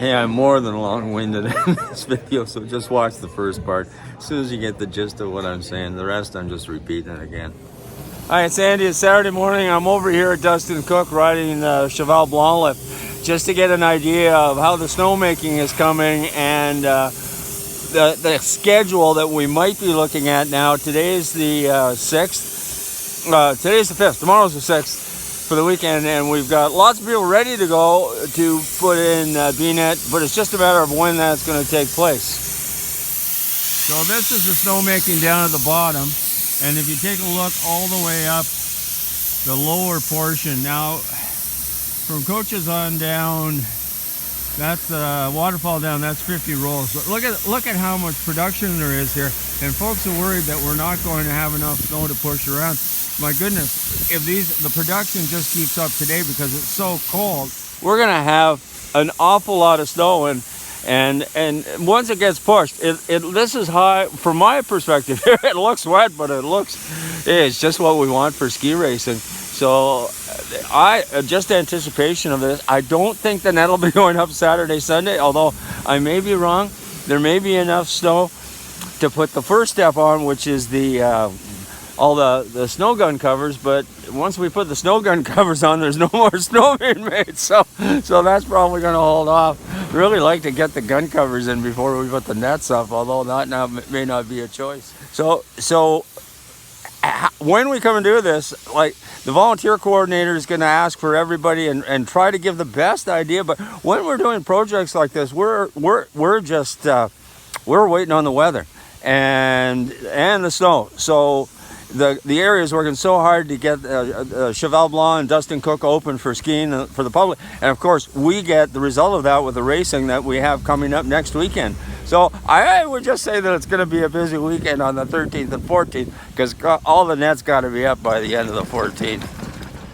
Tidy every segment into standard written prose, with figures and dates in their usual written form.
Hey, I'm more than long-winded in this video, so just watch the first part. As soon as you get the gist of what I'm saying, the rest I'm just repeating it again. Hi, it's Andy. It's Saturday morning. I'm over here at Dustin Cook riding the Cheval Blanc lift just to get an idea of how the snowmaking is coming and the schedule that we might be looking at now. Today's the 6th. Today's the 5th. Tomorrow's the 6th. For the weekend, and we've got lots of people ready to go to put in B-net, but it's just a matter of when that's going to take place. So this is the snowmaking down at the bottom, and if you take a look all the way up the lower portion, now from Coaches on down, that's waterfall down, that's 50 rolls. But look at how much production there is here, and folks are worried that we're not going to have enough snow to push around. My goodness, if the production just keeps up today because it's so cold, we're gonna have an awful lot of snow, and once it gets pushed, this is high from my perspective. It looks wet, but it's just what we want for ski racing. So just anticipation of this. I don't think the net will be going up Saturday, Sunday, although I may be wrong. There may be enough snow to put the first step on, which is all the snow gun covers, but once we put the snow gun covers on, there's no more snow being made, so that's probably going to hold off. Really like to get the gun covers in before we put the nets up, although that now may not be a choice. So when we come and do this, like, the volunteer coordinator is going to ask for everybody and try to give the best idea, but when we're doing projects like this, we're just we're waiting on the weather and the snow. So the area is working so hard to get Cheval Blanc and Dustin Cook open for skiing for the public, and of course we get the result of that with the racing that we have coming up next weekend. So I would just say that it's going to be a busy weekend on the 13th and 14th because all the nets got to be up by the end of the 14th.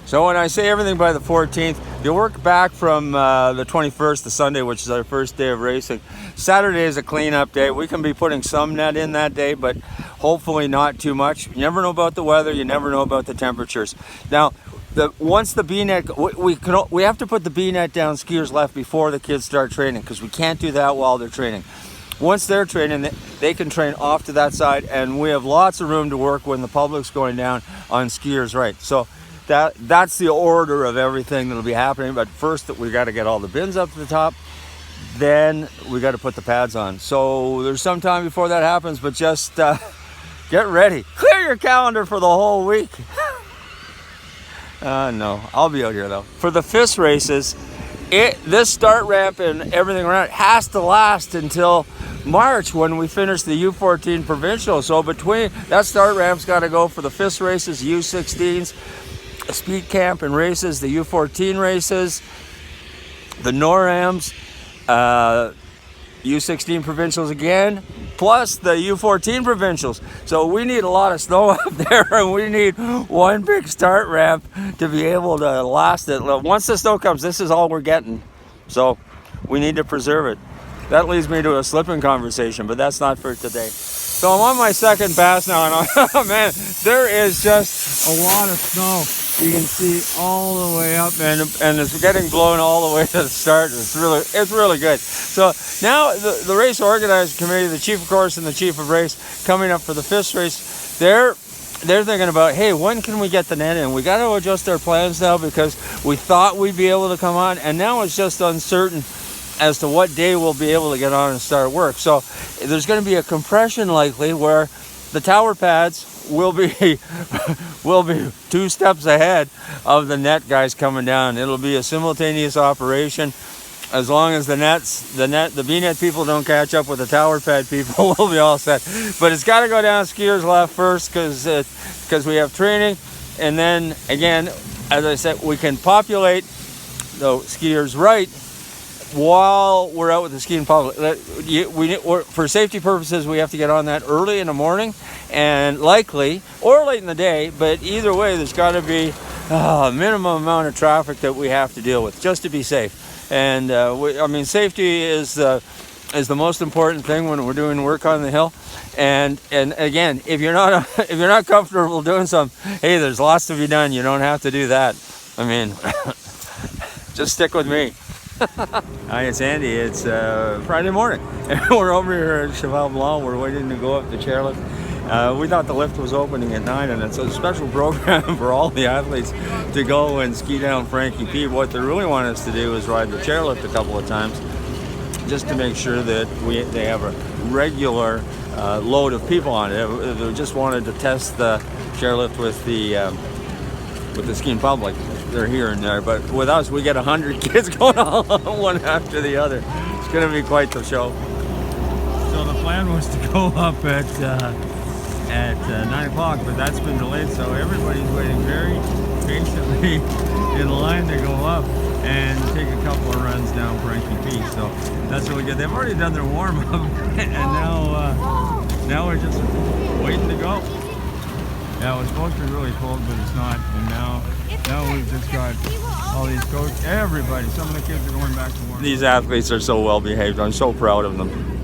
So when I say everything by the 14th, you work back from the 21st, the Sunday, which is our first day of racing. Saturday is a cleanup day. We can be putting some net in that day, but hopefully not too much. You never know about the weather. You never know about the temperatures. Now, once the B-net, we have to put the B-net down skiers left before the kids start training because we can't do that while they're training. Once they're training, they can train off to that side, and we have lots of room to work when the public's going down on skiers right. So that's the order of everything that'll be happening. But first, we got to get all the bins up to the top. Then we got to put the pads on. So there's some time before that happens, but just get ready. Clear your calendar for the whole week. No, I'll be out here though. For the FIS races, this start ramp and everything around it has to last until March when we finish the U14 provincial. So between that start ramp's got to go for the FIS races, U16s, speed camp and races, the U14 races, the NORAMs, U16 provincials again, plus the U14 provincials. So we need a lot of snow up there, and we need one big start ramp to be able to last it. Once the snow comes, this is all we're getting. So we need to preserve it. That leads me to a slipping conversation, but that's not for today. So I'm on my second pass now, and man, there is just a lot of snow. You can see all the way up, and it's getting blown all the way to the start. It's really good. So now the race organizing committee, the chief of course and the chief of race, coming up for the FIS race, they're thinking about, hey, when can we get the net in? We got to adjust our plans now because we thought we'd be able to come on, and now it's just uncertain as to what day we'll be able to get on and start work. So there's going to be a compression likely where the tower pads will be 2 steps ahead of the net guys coming down. It'll be a simultaneous operation. As long as the B-net people don't catch up with the tower pad people, we'll be all set. But it's got to go down skiers left first because we have training, and then again, as I said, we can populate the skiers right while we're out with the skiing public. For safety purposes, we have to get on that early in the morning and likely, or late in the day, but either way, there's got to be a minimum amount of traffic that we have to deal with just to be safe. And safety is the most important thing when we're doing work on the hill. And again, if you're not comfortable doing something, hey, there's lots to be done. You don't have to do that. I mean, just stick with me. Hi, it's Andy. It's Friday morning. We're over here at Cheval Blanc. We're waiting to go up the chairlift. We thought the lift was opening at 9, and it's a special program for all the athletes to go and ski down Frankie Peak. What they really want us to do is ride the chairlift a couple of times, just to make sure that they have a regular load of people on it. They just wanted to test the chairlift with the skiing public. They're here and there, but with us, we get 100 kids going all one after the other. It's going to be quite the show. So the plan was to go up at 9 o'clock, but that's been delayed. So everybody's waiting very patiently in line to go up and take a couple of runs down Frankie Peak. So that's really good. They've already done their warm up, and now we're just waiting to go. Yeah, it was supposed to be really cold, but it's not. And now we've just got all these coaches, everybody. Some of the kids are going back to work. These athletes are so well behaved. I'm so proud of them.